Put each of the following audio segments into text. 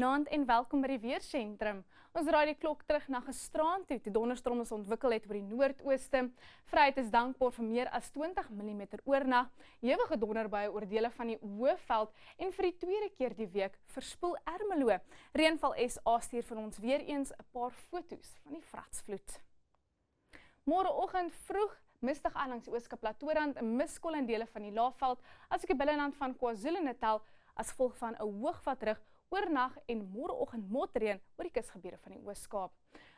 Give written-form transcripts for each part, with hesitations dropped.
Naand en welkom by die Weersentrum. Ons draai die klok terug na gisteraand toe die donderstorm ons ontwikkel het oor die noordooste. Vryheid is dankbaar vir meer as 20 mm oornag, ewige donderbuie oor dele van die Hoëveld en vir die tweede keer die week verspoel Ermelo. Reënval SA stuur vir ons weer eens 'n paar foto's van die Vratsvloed. Môreoggend vroeg mistig aan langs die Ooskaap Plateaurand 'n miskol in dele van die Laagveld, asook die binneland van KwaZulu-Natal as gevolg van 'n hoogvatrug oornag en môreoggend motreën oor die kusgebiede van die Ooskaap.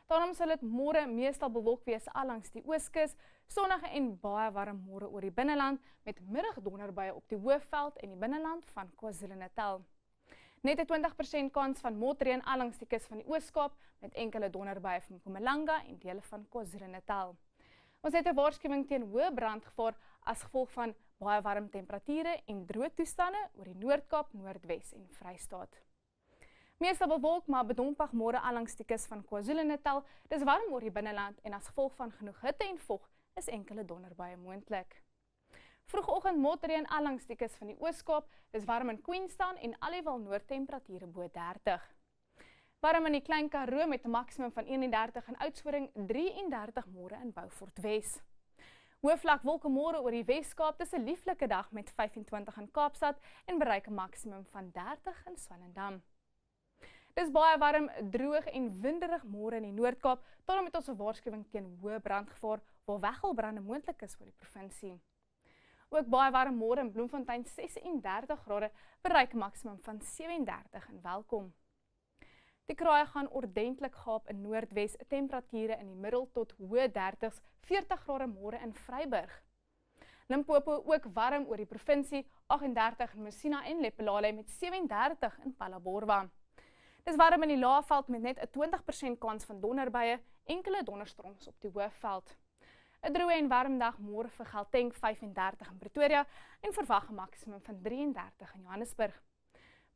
Daarom sal dit môre meestal bewolk wees langs die Ooskus, sonnige en baie warm môre oor die binneland met middagdonderbuie op die Hoëveld en die binneland van KwaZulu-Natal. Net 'n 20% kans van motreën langs die kus van die Ooskaap met enkele donderbuie van Mpumalanga en dele van KwaZulu-Natal. Ons het 'n waarskuwing teen hoë brandgevaar as gevolg van baie warm temperature en droë toestande oor die Noord-Kaap, Noordwes en Vrystaat. Meestal bewolk maar bedompig môre langs die kus van KwaZulu-Natal. Dis warm oor die binneland en as gevolg van genoeg hitte en vog is enkele donderbuie moontlik. Vroegoggend motreën langs die kus van die Ooskaap. Dis warm in Queenstown en alhoewel noordtemperature bo 30. Warm in die Klein Karoo met 'n maksimum van 31 en Oudtshoorn 33 môre in Beaufort Wes. Hoëvlakwolke môre oor die Weskaap, dis 'n lieflike dag met 25 in Kaapstad en bereik 'n maksimum van 30 in Swellendam. Dis baie warm, droog en winderig môre in die Noord-Kaap, daarom het ons 'n waarskuwing teen hoë brandgevaar waar weggelbrande moontlik is oor die provinsie. Ook baie warm môre in Bloemfontein 36 grade, bereik 'n maksimum van 37 in Welkom. Die kraaie gaan ordentlik gaap in Noordwes, temperature in die middel tot hoë 30s, 40 grade môre in Vryburg. Limpopo ook warm oor die provinsie, 38 in Messina en Lephalale met 37 in Phalaborwa. Dis warm in die Laagveld met net 'n 20% kans van donderbuie, enkele donderstorms op die Hoëveld. 'n Droë en warm dag môre vir Gauteng 35 in Pretoria en verwag 'n maksimum van 33 in Johannesburg.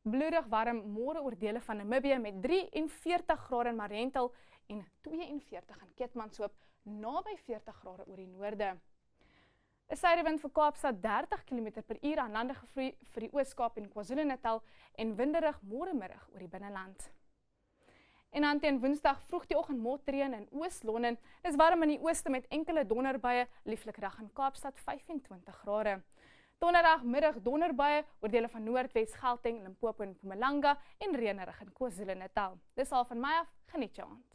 Bloedig warm môre oor dele van Namibië met 43 grade in Mariental en 42 in Keetmanshoop, naby 40 grade oor die noorde. 'n Suidewind vir Kaapstad 30 km/h aan lande gevloei vir die Ooskaap en KwaZulu-Natal en winderig môre middag oor die binneland. En dan teen Woensdag vroeg die oggend motreën in Oos-London. Dis warm in die ooste met enkele donderbuie, lieflike dag in Kaapstad 25 grade. Donderdag middag donderbuie oor dele van Noordwes, Gauteng, Limpopo en Mpumalanga en reënerig in KwaZulu-Natal. Dis al van my af, geniet jou aand.